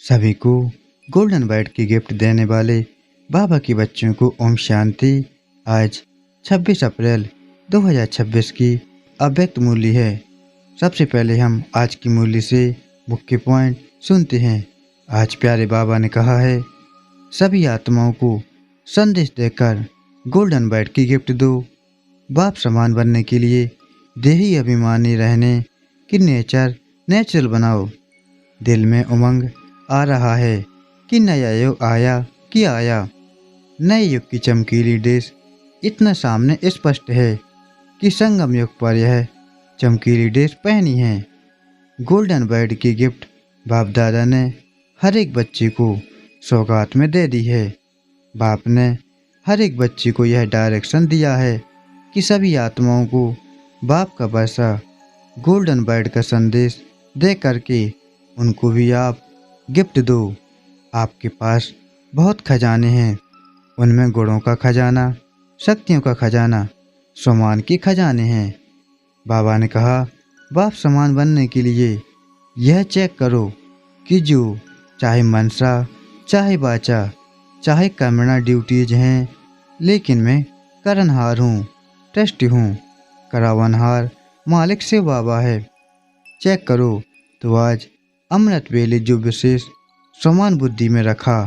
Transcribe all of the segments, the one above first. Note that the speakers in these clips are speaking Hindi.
सभी को गोल्डन बाइट की गिफ्ट देने वाले बाबा के बच्चों को ओम शांति। आज 26 अप्रैल 2026 की अव्यक्त मूल्य है। सबसे पहले हम आज की मूल्य से मुख्य पॉइंट सुनते हैं। आज प्यारे बाबा ने कहा है, सभी आत्माओं को संदेश देकर गोल्डन बाइट की गिफ्ट दो। बाप समान बनने के लिए देही अभिमानी रहने की नेचुरल बनाओ। दिल में उमंग आ रहा है कि नया युग आया कि आया। नए युग की चमकीली ड्रेस इतना सामने स्पष्ट है कि संगम युग पर यह चमकीली ड्रेस पहनी है। गोल्डन बर्ड की गिफ्ट बाप दादा ने हर एक बच्चे को सौगात में दे दी है। बाप ने हर एक बच्चे को यह डायरेक्शन दिया है कि सभी आत्माओं को बाप का वर्षा गोल्डन बर्ड का संदेश दे करके उनको भी आप गिफ्ट दो। आपके पास बहुत खजाने हैं, उनमें गुणों का खजाना, शक्तियों का खजाना, सम्मान के खजाने हैं। बाबा ने कहा, बाप समान बनने के लिए यह चेक करो कि जो चाहे मनसा, चाहे बाचा, चाहे कर्मणा ड्यूटीज हैं, लेकिन मैं करनहार हूँ, ट्रस्टी हूँ। करावनहार मालिक से बाबा है। चेक करो तो आज अमृत वेले जो विशेष समान बुद्धि में रखा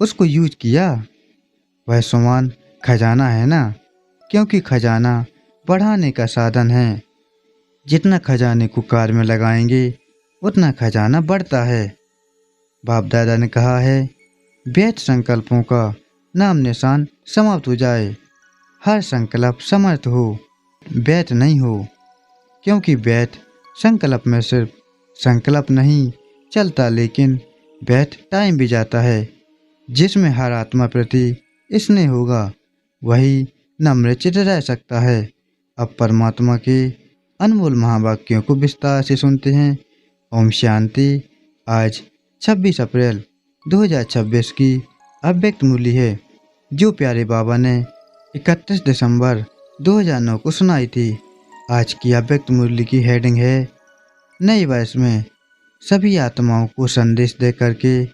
उसको यूज किया। वह समान खजाना है ना, क्योंकि खजाना बढ़ाने का साधन है। जितना खजाने को कार में लगाएंगे उतना खजाना बढ़ता है। बाप दादा ने कहा है, व्यर्थ संकल्पों का नाम निशान समाप्त हो जाए। हर संकल्प समर्थ हो, व्यर्थ नहीं हो। क्योंकि व्यर्थ संकल्प में सिर्फ संकल्प नहीं चलता, लेकिन व्यर्थ टाइम भी जाता है। जिसमें हर आत्मा प्रति स्नेह होगा वही नम्रचित रह सकता है। अब परमात्मा के अनमोल महावाक्यों को विस्तार से सुनते हैं। ओम शांति। आज 26 अप्रैल 2026 की अव्यक्त मूल्य है, जो प्यारे बाबा ने 31 दिसंबर 2009 को सुनाई थी। आज की अव्यक्त मूल्य की हेडिंग है, नए वर्ष में सभी आत्माओं को संदेश दे करके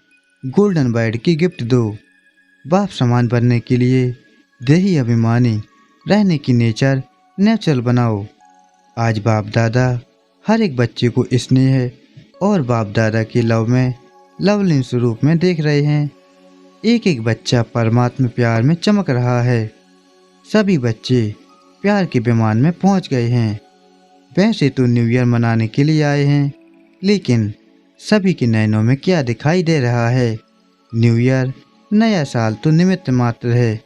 गोल्डन बाइट की गिफ्ट दो। बाप समान बनने के लिए देही अभिमानी रहने की नेचुरल बनाओ। आज बाप दादा हर एक बच्चे को स्नेह और बाप दादा के लव में लवलीन स्वरूप में देख रहे हैं। एक एक बच्चा परमात्मा प्यार में चमक रहा है। सभी बच्चे प्यार के विमान में पहुंच गए हैं। वैसे तो न्यू ईयर मनाने के लिए आए हैं, लेकिन सभी के नैनों में क्या दिखाई दे रहा है? न्यू ईयर, नया साल तो निमित्त मात्र है,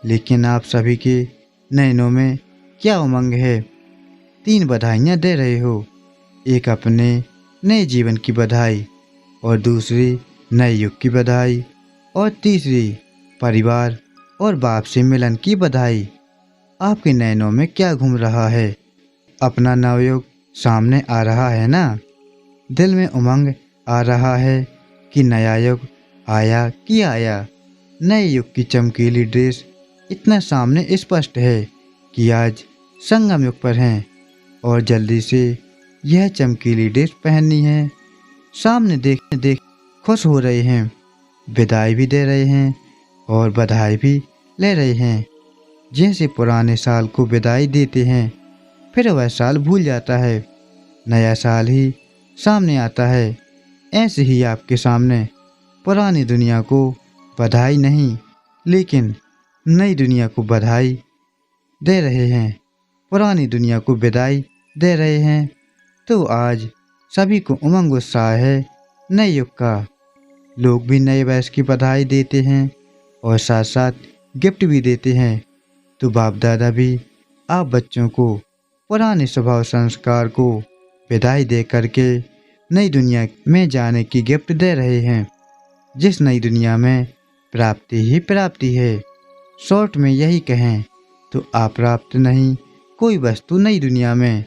लेकिन आप सभी के नैनों में क्या उमंग है? 3 बधाइयाँ दे रहे हो। एक अपने नए जीवन की बधाई, और दूसरी नए युग की बधाई, और तीसरी परिवार और बाप से मिलन की बधाई। आपके नैनों में क्या घूम रहा है? अपना नवयुग सामने आ रहा है ना? दिल में उमंग आ रहा है कि नया युग आया कि आया। नए युग की चमकीली ड्रेस इतना सामने स्पष्ट है कि आज संगम युग पर हैं और जल्दी से यह चमकीली ड्रेस पहननी है। सामने देख खुश हो रहे हैं, विदाई भी दे रहे हैं और बधाई भी ले रहे हैं। जैसे पुराने साल को विदाई देते हैं, फिर वह साल भूल जाता है, नया साल ही सामने आता है। ऐसे ही आपके सामने पुरानी दुनिया को बधाई नहीं, लेकिन नई दुनिया को बधाई दे रहे हैं। पुरानी दुनिया को विदाई दे रहे हैं। तो आज सभी को उमंग उत्साह है नए युग का। लोग भी नए वर्ष की बधाई देते हैं और साथ साथ गिफ्ट भी देते हैं। तो बाप दादा भी आप बच्चों को पुराने स्वभाव संस्कार को विदाई दे करके नई दुनिया में जाने की गिफ्ट दे रहे हैं, जिस नई दुनिया में प्राप्ति ही प्राप्ति है। शॉर्ट में यही कहें तो अप्राप्त नहीं कोई वस्तु नई दुनिया में।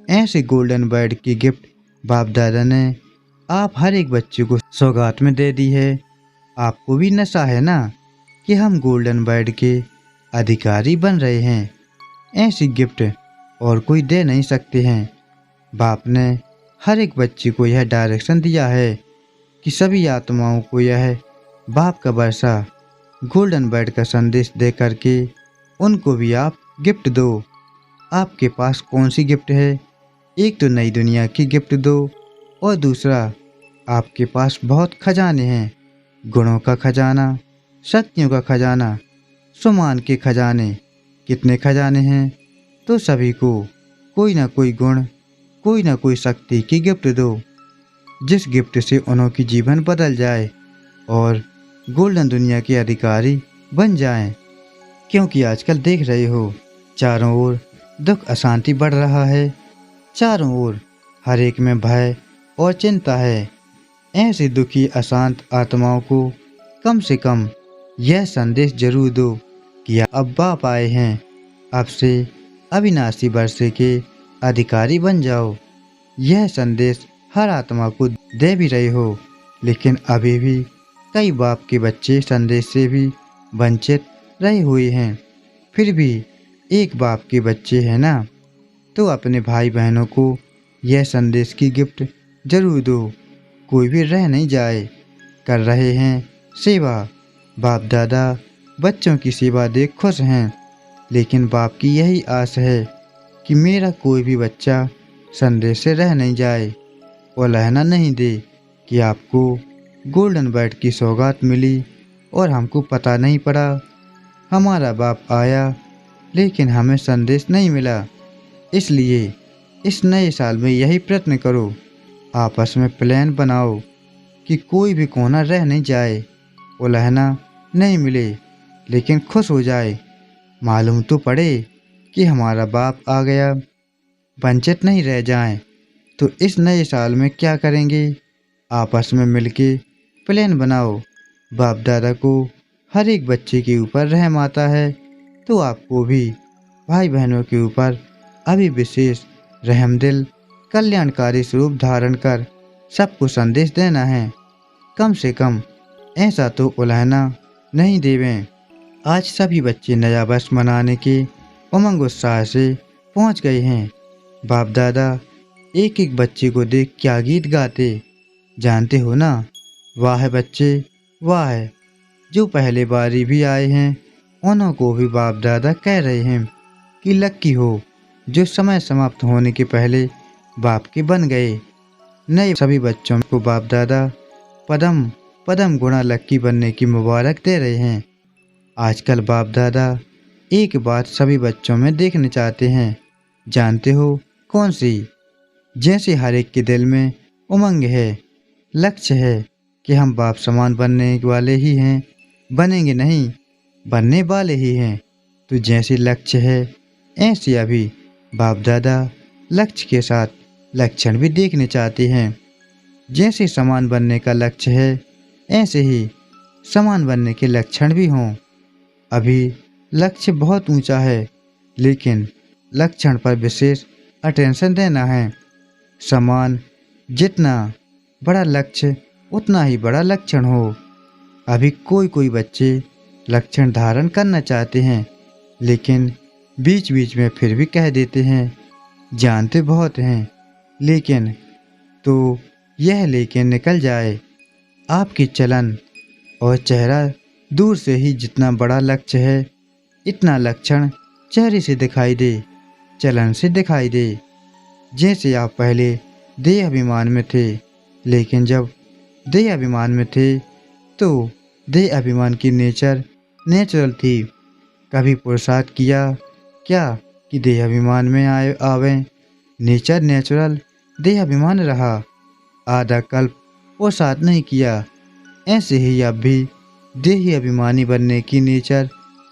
ऐसे गोल्डन बर्ड की गिफ्ट बाप दादा ने आप हर एक बच्चे को सौगात में दे दी है। आपको भी नशा है ना कि हम गोल्डन बर्ड के अधिकारी बन रहे हैं। ऐसी गिफ्ट और कोई दे नहीं सकते हैं। बाप ने हर एक बच्चे को यह डायरेक्शन दिया है कि सभी आत्माओं को यह बाप का वर्षा गोल्डन बर्ड का संदेश दे करके उनको भी आप गिफ्ट दो। आपके पास कौन सी गिफ्ट है? एक तो नई दुनिया की गिफ्ट दो और दूसरा आपके पास बहुत खजाने हैं, गुणों का खजाना, शक्तियों का खजाना, सम्मान के खजाने। कितने खजाने हैं? तो सभी को कोई ना कोई गुण, कोई ना कोई शक्ति की गिफ्ट दो, जिस गिफ्ट से उन्हों की जीवन बदल जाए और गोल्डन दुनिया के अधिकारी बन जाएं। क्योंकि आजकल देख रहे हो चारों ओर दुख अशांति बढ़ रहा है, चारों ओर हर एक में भय और चिंता है। ऐसी दुखी अशांत आत्माओं को कम से कम यह संदेश जरूर दो कि अब बाप आए हैं, अब से अविनाशी वर्षे के अधिकारी बन जाओ। यह संदेश हर आत्मा को दे भी रहे हो, लेकिन अभी भी कई बाप के बच्चे संदेश से भी वंचित रहे हुए हैं। फिर भी एक बाप के बच्चे हैं ना, तो अपने भाई बहनों को यह संदेश की गिफ्ट जरूर दो। कोई भी रह नहीं जाए। कर रहे हैं सेवा, बाप दादा बच्चों की सेवा देख खुश हैं, लेकिन बाप की यही आस है कि मेरा कोई भी बच्चा संदेश से रह नहीं जाए और लहना नहीं दे कि आपको गोल्डन बर्ड की सौगात मिली और हमको पता नहीं पड़ा। हमारा बाप आया लेकिन हमें संदेश नहीं मिला। इसलिए इस नए साल में यही प्रयत्न करो, आपस में प्लान बनाओ कि कोई भी कोना रह नहीं जाए, उलहना नहीं मिले, लेकिन खुश हो जाए। मालूम तो पड़े कि हमारा बाप आ गया, वंचित नहीं रह जाएं। तो इस नए साल में क्या करेंगे? आपस में मिलके प्लान बनाओ। बाप दादा को हर एक बच्चे के ऊपर रहम आता है, तो आपको भी भाई बहनों के ऊपर अभी विशेष रहमदिल कल्याणकारी स्वरूप धारण कर सबको संदेश देना है। कम से कम ऐसा तो उलहना नहीं देवें। आज सभी बच्चे नया वर्ष मनाने के उमंग उत्साह से पहुंच गए हैं। बाप दादा एक एक बच्चे को देख क्या गीत गाते जानते हो ना? वाह बच्चे वाह, जो पहले बारी भी आए हैं उन्हों को भी बाप दादा कह रहे हैं कि लक्की हो जो समय समाप्त होने के पहले बाप के बन गए। नए सभी बच्चों को बाप दादा पदम पदम गुणा लक्की बनने की मुबारक दे रहे हैं। आजकल बाप दादा एक बात सभी बच्चों में देखना चाहते हैं, जानते हो कौन सी? जैसे हर एक के दिल में उमंग है, लक्ष्य है कि हम बाप समान बनने वाले ही हैं, बनेंगे नहीं बनने वाले ही हैं। तो जैसी लक्ष्य है ऐसे अभी बाप दादा लक्ष्य के साथ लक्षण भी देखने चाहते हैं। जैसे समान बनने का लक्ष्य है ऐसे ही समान बनने के लक्षण भी हों। अभी लक्ष्य बहुत ऊंचा है, लेकिन लक्षण पर विशेष अटेंशन देना है। समान जितना बड़ा लक्ष्य उतना ही बड़ा लक्षण हो। अभी कोई कोई बच्चे लक्षण धारण करना चाहते हैं, लेकिन बीच बीच में फिर भी कह देते हैं जानते बहुत हैं, लेकिन तो यह लेकिन निकल जाए। आपकी चलन और चेहरा दूर से ही जितना बड़ा लक्ष्य है इतना लक्षण चेहरे से दिखाई दे, चलन से दिखाई दे। जैसे आप पहले देह अभिमान में थे, लेकिन जब देह अभिमान में थे तो देह अभिमान की नेचर नेचुरल थी। कभी पुरुषार्थ किया क्या कि देह अभिमान में आवे? नेचर नेचुरल देह अभिमान रहा। आधा कल्प पुरुषार्थ नहीं किया। ऐसे ही अब भी देही अभिमानी बनने की नेचर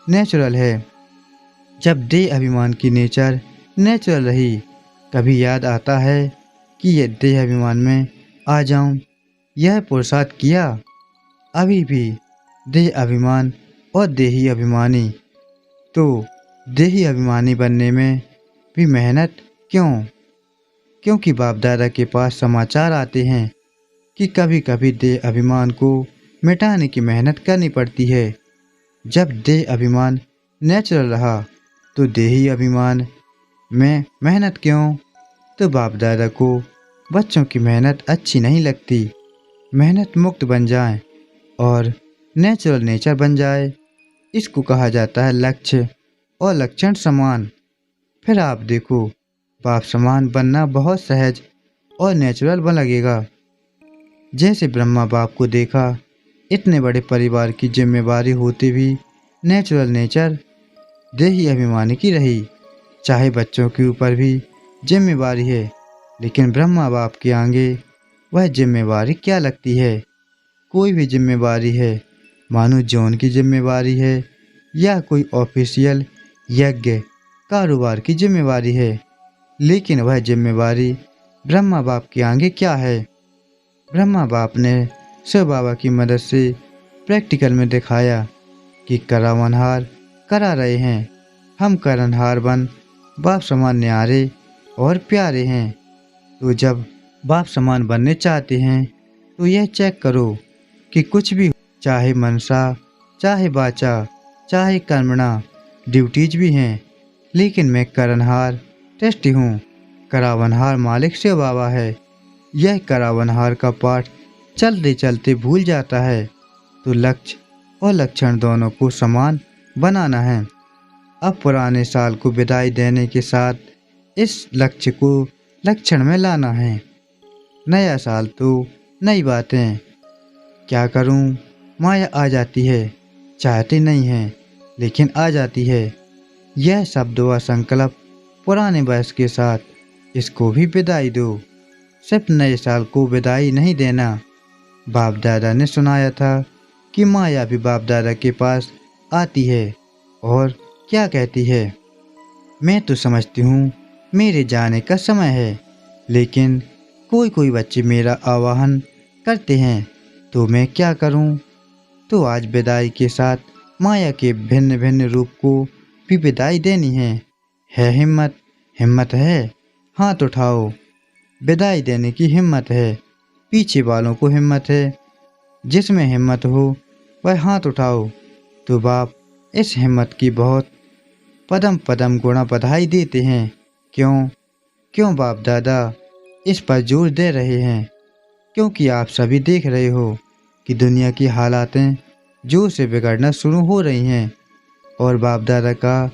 नेचुरल है। जब देह अभिमान की नेचर नेचुरल रही, कभी याद आता है कि यह देह अभिमान में आ जाऊं? यह पुरुषार्थ किया? अभी भी देह अभिमान और देही अभिमानी। तो देही अभिमानी बनने में भी मेहनत क्यों? क्योंकि बाप दादा के पास समाचार आते हैं कि कभी कभी देह अभिमान को मिटाने की मेहनत करनी पड़ती है। जब देह अभिमान नेचुरल रहा तो देही अभिमान में मेहनत क्यों? तो बाप दादा को बच्चों की मेहनत अच्छी नहीं लगती। मेहनत मुक्त बन जाएं और नेचुरल नेचर बन जाए। इसको कहा जाता है लक्ष्य और लक्षण समान। फिर आप देखो, बाप समान बनना बहुत सहज और नेचुरल बन लगेगा। जैसे ब्रह्मा बाप को देखा, इतने बड़े परिवार की जिम्मेवारी होते भी नेचुरल नेचर देही अभिमानी की रही। चाहे बच्चों के ऊपर भी जिम्मेवारी है, लेकिन ब्रह्मा बाप के आगे वह जिम्मेवारी क्या लगती है। कोई भी जिम्मेवारी है, मानो जॉन की जिम्मेवारी है या कोई ऑफिशियल यज्ञ कारोबार की जिम्मेवारी है, लेकिन वह जिम्मेवारी ब्रह्मा बाप के आगे क्या है। ब्रह्मा बाप ने शिव बाबा की मदद से प्रैक्टिकल में दिखाया कि करावनहार करा रहे हैं। हम करनहार बन बाप समान न्यारे और प्यारे हैं। तो जब बाप समान बनने चाहते हैं तो यह चेक करो कि कुछ भी, चाहे मनसा, चाहे बाचा, चाहे कर्मणा, ड्यूटीज भी हैं, लेकिन मैं करनहार टेस्टी हूँ। करावनहार मालिक शिव बाबा है। यह करावनहार का पाठ चलते चलते भूल जाता है। तो लक्ष्य और लक्षण दोनों को समान बनाना है। अब पुराने साल को विदाई देने के साथ इस लक्ष्य को लक्षण में लाना है। नया साल तो नई बातें। क्या करूं, माया आ जाती है, चाहते नहीं हैं लेकिन आ जाती है। यह शब्द व संकल्प पुराने वर्ष के साथ इसको भी विदाई दो। सिर्फ नए साल को विदाई नहीं देना। बाप दादा ने सुनाया था कि माया भी बाप दादा के पास आती है और क्या कहती है, मैं तो समझती हूँ मेरे जाने का समय है, लेकिन कोई कोई बच्चे मेरा आवाहन करते हैं, तो मैं क्या करूँ। तो आज विदाई के साथ माया के भिन्न भिन्न रूप को भी विदाई देनी है हिम्मत। हिम्मत है, हाथ उठाओ। विदाई देने की हिम्मत है। पीछे वालों को हिम्मत है। जिसमें हिम्मत हो वह हाथ उठाओ। तो बाप इस हिम्मत की बहुत पदम पदम गुणा बधाई देते हैं। क्यों क्यों बाप दादा इस पर जोर दे रहे हैं? क्योंकि आप सभी देख रहे हो कि दुनिया की हालातें जोर से बिगड़ना शुरू हो रही हैं और बाप दादा का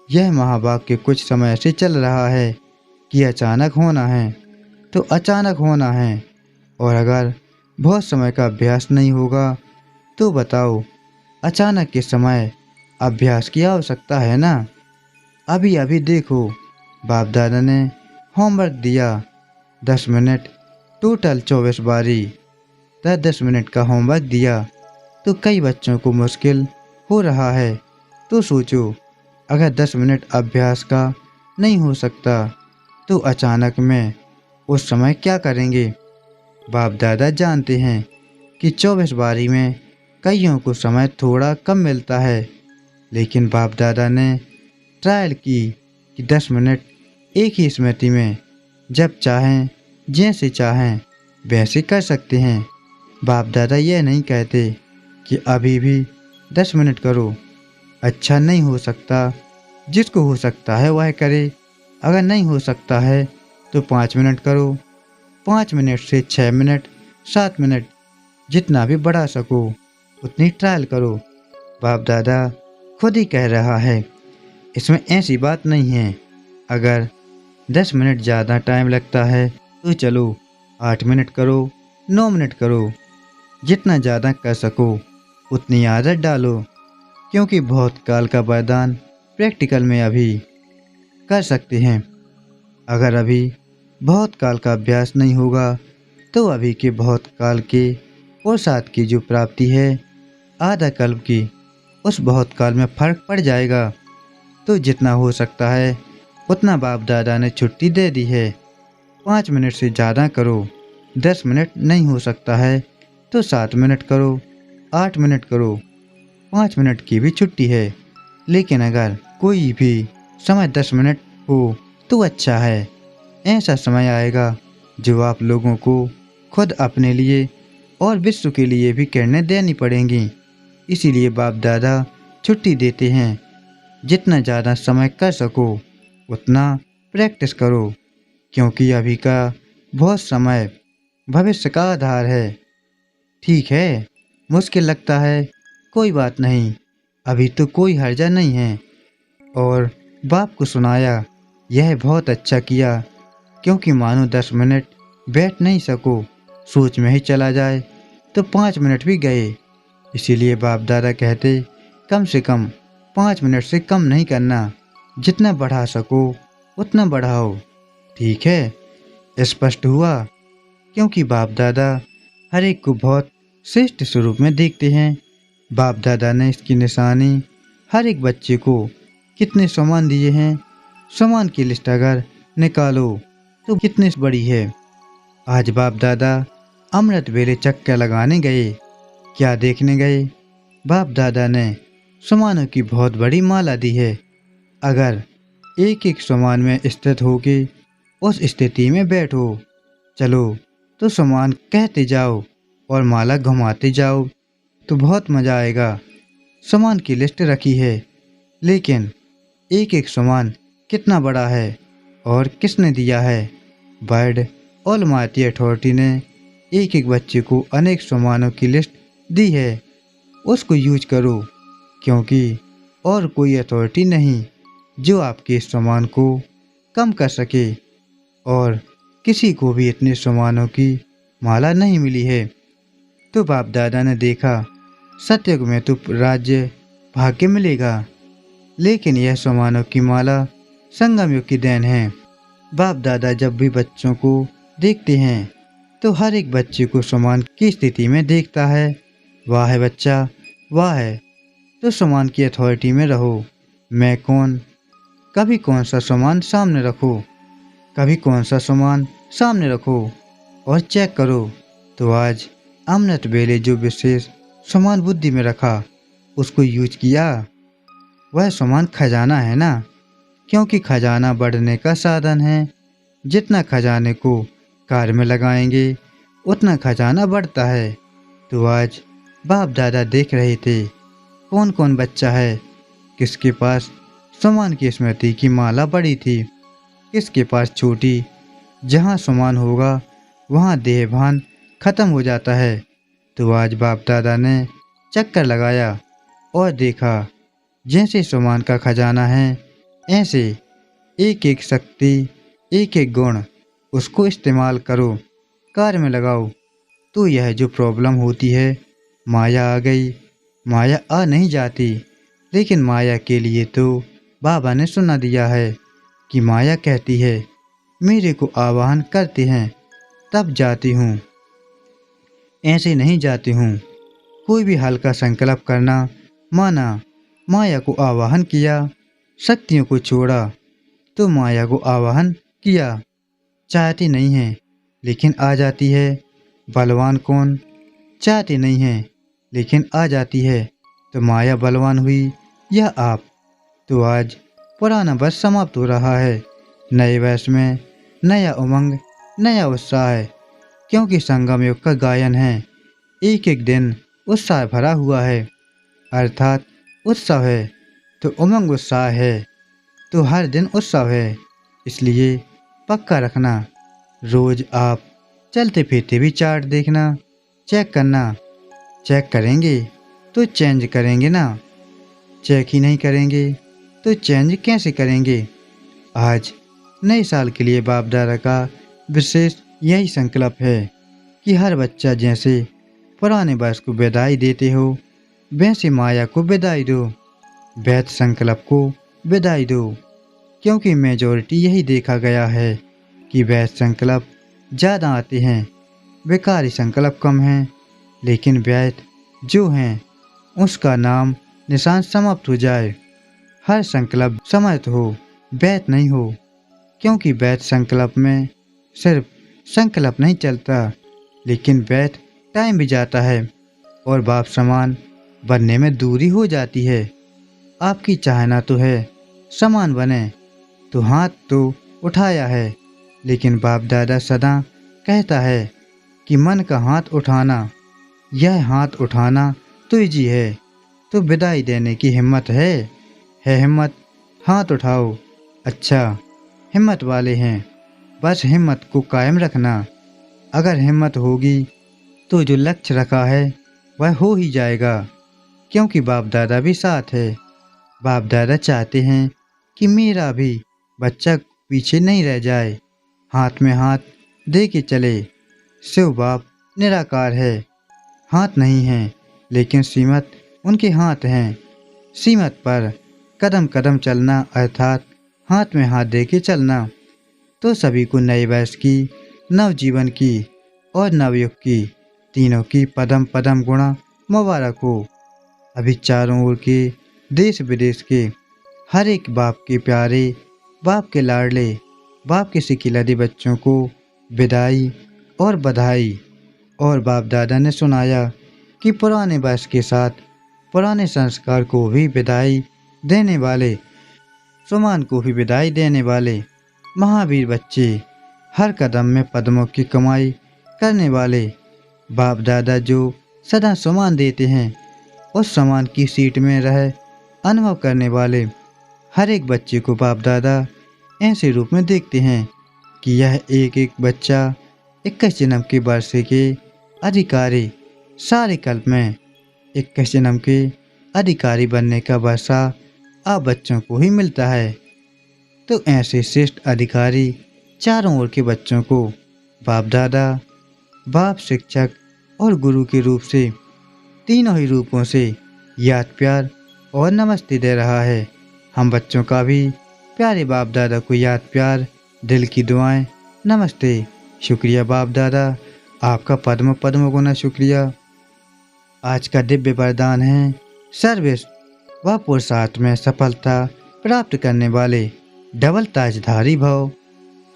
यह महावाक्य कुछ समय से चल रहा है कि अचानक होना है तो अचानक होना है। और अगर बहुत समय का अभ्यास नहीं होगा तो बताओ, अचानक के समय अभ्यास की आवश्यकता है ना। अभी अभी देखो, बाप दादा ने होमवर्क दिया 10 मिनट, टोटल 24 बारी 10-10 मिनट का होमवर्क दिया। तो कई बच्चों को मुश्किल हो रहा है। तो सोचो, अगर 10 मिनट अभ्यास का नहीं हो सकता तो अचानक में उस समय क्या करेंगे। बाप दादा जानते हैं कि 24 बारी में कईयों को समय थोड़ा कम मिलता है, लेकिन बाप दादा ने ट्रायल की कि 10 मिनट एक ही स्मृति में जब चाहें, जैसे चाहें वैसे कर सकते हैं। बाप दादा यह नहीं कहते कि अभी भी 10 मिनट करो। अच्छा नहीं हो सकता, जिसको हो सकता है वह करे। अगर नहीं हो सकता है तो 5 मिनट करो। 5 मिनट से 6 मिनट, 7 मिनट, जितना भी बढ़ा सको उतनी ट्रायल करो। बाप दादा खुद ही कह रहा है, इसमें ऐसी बात नहीं है। अगर 10 मिनट ज़्यादा टाइम लगता है तो चलो 8 मिनट करो, 9 मिनट करो। जितना ज़्यादा कर सको उतनी आदत डालो, क्योंकि बहुत काल का वरदान प्रैक्टिकल में अभी कर सकते हैं। अगर अभी बहुत काल का अभ्यास नहीं होगा तो अभी के बहुत काल के पुरुषार्थ की जो प्राप्ति है आधा कल्प की, उस बहुत काल में फर्क पड़ जाएगा। तो जितना हो सकता है उतना बाप दादा ने छुट्टी दे दी है। 5 मिनट से ज़्यादा करो। 10 मिनट नहीं हो सकता है तो 7 मिनट करो, 8 मिनट करो। 5 मिनट की भी छुट्टी है। लेकिन अगर कोई भी समय 10 मिनट हो तो अच्छा है। ऐसा समय आएगा जो आप लोगों को खुद अपने लिए और विश्व के लिए भी किरणें देनी पड़ेंगी। इसीलिए बाप दादा छुट्टी देते हैं। जितना ज़्यादा समय कर सको उतना प्रैक्टिस करो, क्योंकि अभी का बहुत समय भविष्य का आधार है। ठीक है, मुश्किल लगता है, कोई बात नहीं, अभी तो कोई हर्जा नहीं है। और बाप को सुनाया, यह बहुत अच्छा किया, क्योंकि मानो 10 मिनट बैठ नहीं सको, सोच में ही चला जाए तो 5 मिनट भी गए। इसीलिए बाप दादा कहते, कम से कम 5 मिनट से कम नहीं करना, जितना बढ़ा सको उतना बढ़ाओ। ठीक है, स्पष्ट हुआ? क्योंकि बाप दादा हर एक को बहुत श्रेष्ठ स्वरूप में देखते हैं। बाप दादा ने इसकी निशानी हर एक बच्चे को कितने सम्मान दिए हैं, सम्मान की लिस्ट अगर निकालो तो कितनी बड़ी है। आज बाप दादा अमृत वेले चक्कर लगाने गए। क्या देखने गए? बाप दादा ने सम्मानों की बहुत बड़ी माला दी है। अगर एक एक सम्मान में स्थित होके उस स्थिति में बैठो, चलो तो सम्मान कहते जाओ और माला घुमाते जाओ तो बहुत मजा आएगा। सामान की लिस्ट रखी है, लेकिन एक एक सामान कितना बड़ा है और किसने दिया है? वर्ल्ड ऑलमाइटी अथॉरिटी ने एक एक बच्चे को अनेक सामानों की लिस्ट दी है। उसको यूज करो, क्योंकि और कोई अथॉरिटी नहीं जो आपके इस सामान को कम कर सके, और किसी को भी इतने सामानों की माला नहीं मिली है। तो बाप दादा ने देखा, सत्ययुग में तो राज्य भाग्य मिलेगा, लेकिन यह सामानों की माला संगम युग की देन है। बाप दादा जब भी बच्चों को देखते हैं तो हर एक बच्चे को समान की स्थिति में देखता है। वाह है बच्चा, वाह है, तो समान की अथॉरिटी में रहो। मैं कौन? कभी कौन सा सामान सामने रखो, कभी कौन सा सामान सामने रखो और चेक करो। तो आज अमृत वेले जो विशेष सामान बुद्धि में रखा, उसको यूज किया। वह सामान खजाना है ना, क्योंकि खजाना बढ़ने का साधन है। जितना खजाने को कार्य में लगाएंगे उतना खजाना बढ़ता है। तो आज बाप दादा देख रहे थे कौन कौन बच्चा है, किसके पास सामान की स्मृति की माला बड़ी थी, किसके पास छोटी। जहाँ सामान होगा वहाँ देहभान खत्म हो जाता है। तो आज बाप दादा ने चक्कर लगाया और देखा, जैसे सामान का खजाना है, ऐसे एक एक शक्ति, एक एक गुण, उसको इस्तेमाल करो, कार्य में लगाओ। तो यह जो प्रॉब्लम होती है, माया आ गई, माया आ नहीं जाती। लेकिन माया के लिए तो बाबा ने सुना दिया है कि माया कहती है, मेरे को आवाहन करते हैं तब जाती हूँ, ऐसे नहीं जाती हूँ। कोई भी हल्का संकल्प करना, माना, माया को आवाहन किया, शक्तियों को छोड़ा तो माया को आवाहन किया। चाहती नहीं है लेकिन आ जाती है। बलवान कौन? चाहती नहीं है लेकिन आ जाती है। तो माया बलवान हुई या आप? तो आज पुराना वर्ष समाप्त हो रहा है, नए वर्ष में नया उमंग, नया उत्साह है, क्योंकि संगम युग का गायन है। एक एक दिन उत्साह भरा हुआ है, अर्थात उत्सव है तो उमंग उत्साह है, तो हर दिन उत्सव है। इसलिए पक्का रखना, रोज आप चलते फिरते भी चार्ट देखना, चेक करना। चेक करेंगे तो चेंज करेंगे ना, चेक ही नहीं करेंगे तो चेंज कैसे करेंगे? आज नए साल के लिए बाप दादा का विशेष यही संकल्प है कि हर बच्चा जैसे पुराने वर्ष को विदाई देते हो, वैसे माया को विदाई दो, वैध संकल्प को विदाई दो। क्योंकि मेजॉरिटी यही देखा गया है कि वैध संकल्प ज़्यादा आते हैं, बेकारी संकल्प कम हैं। लेकिन वैध जो हैं उसका नाम निशान समाप्त हो जाए। हर संकल्प समर्थ हो, वैध नहीं हो, क्योंकि वैध संकल्प में सिर्फ संकल्प नहीं चलता, लेकिन वैध टाइम भी जाता है और बाप समान बनने में दूरी हो जाती है। आपकी चाहना तो है समान बने, तो हाथ तो उठाया है, लेकिन बाप दादा सदा कहता है कि मन का हाथ उठाना, यह हाथ उठाना तो इजी है, तो विदाई देने की हिम्मत है हिम्मत? हाथ उठाओ। अच्छा, हिम्मत वाले हैं, बस हिम्मत को कायम रखना। अगर हिम्मत होगी तो जो लक्ष्य रखा है वह हो ही जाएगा, क्योंकि बाप दादा भी साथ है। बाप दादा चाहते हैं कि मेरा भी बच्चा पीछे नहीं रह जाए, हाथ में हाथ दे के चले। शिव बाप निराकार है, हाथ नहीं है, लेकिन सीमत उनके हाथ हैं। सीमत पर कदम कदम चलना अर्थात हाथ में हाथ दे के चलना। तो सभी को नए वर्ष की, नवजीवन की और नवयुग की, तीनों की पदम पदम गुणा मुबारक हो। अभी चारों ओर के देश विदेश के हर एक बाप के प्यारे, बाप के लाडले, बाप के सिकिलधे बच्चों को विदाई और बधाई। और बाप दादा ने सुनाया कि पुराने वर्ष के साथ पुराने संस्कार को भी विदाई देने वाले, सुमान को भी विदाई देने वाले महावीर बच्चे, हर कदम में पद्मों की कमाई करने वाले बाप दादा जो सदा सम्मान देते हैं, उस सम्मान की सीट में रह अनुभव करने वाले हर एक बच्चे को बाप दादा ऐसे रूप में देखते हैं कि यह एक एक बच्चा 21 जन्म के वर्षे के अधिकारी, सारे कल्प में 21 जन्म के अधिकारी बनने का वर्षा आप बच्चों को ही मिलता है। तो ऐसे श्रेष्ठ अधिकारी चारों ओर के बच्चों को बाप दादा, बाप, शिक्षक और गुरु के रूप से, तीनों ही रूपों से याद, प्यार और नमस्ते दे रहा है। हम बच्चों का भी प्यारे बाप दादा को याद, प्यार, दिल की दुआएं, नमस्ते। शुक्रिया बाप दादा, आपका पद्म पद्म गुना शुक्रिया। आज का दिव्य वरदान है सर्विस व पुरुषार्थ में सफलता प्राप्त करने वाले डबल ताजधारी भव।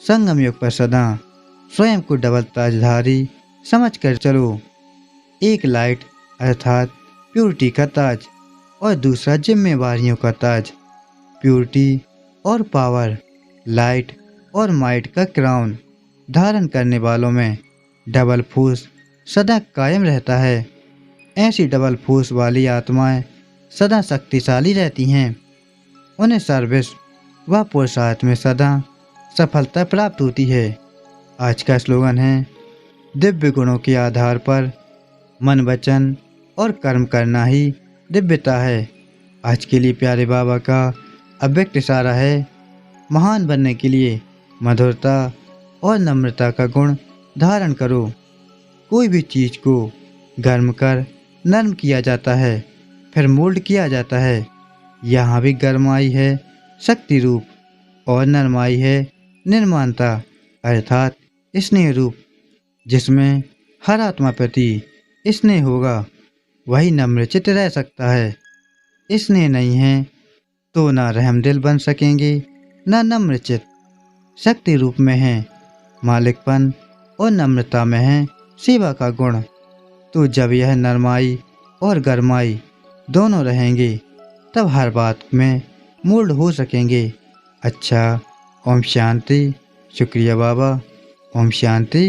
संगम युग पर सदा स्वयं को डबल ताजधारी समझकर चलो। एक लाइट अर्थात प्योरिटी का ताज और दूसरा जिम्मेवारियों का ताज। प्योरिटी और पावर, लाइट और माइट का क्राउन धारण करने वालों में डबल फूस सदा कायम रहता है। ऐसी डबल फूस वाली आत्माएं सदा शक्तिशाली रहती हैं। उन्हें सर्विस व पुरुषार्थ में सदा सफलता प्राप्त होती है। आज का स्लोगन है, दिव्य गुणों के आधार पर मन, वचन और कर्म करना ही दिव्यता है। आज के लिए प्यारे बाबा का अव्यक्त इशारा है, महान बनने के लिए मधुरता और नम्रता का गुण धारण करो। कोई भी चीज़ को गर्म कर नरम किया जाता है, फिर मोल्ड किया जाता है। यहाँ भी गर्माई है शक्ति रूप और नरमाई है निर्माणता अर्थात स्नेह रूप। जिसमें हर आत्मा प्रति स्नेह होगा वही नम्रचित रह सकता है। स्नेह नहीं है तो ना रहम दिल बन सकेंगे, ना नम्रचित। शक्ति रूप में है मालिकपन और नम्रता में है सेवा का गुण। तो जब यह नरमाई और गरमाई दोनों रहेंगे तब हर बात में मोल्ड हो सकेंगे। अच्छा, ओम शांति। शुक्रिया बाबा। ओम शांति।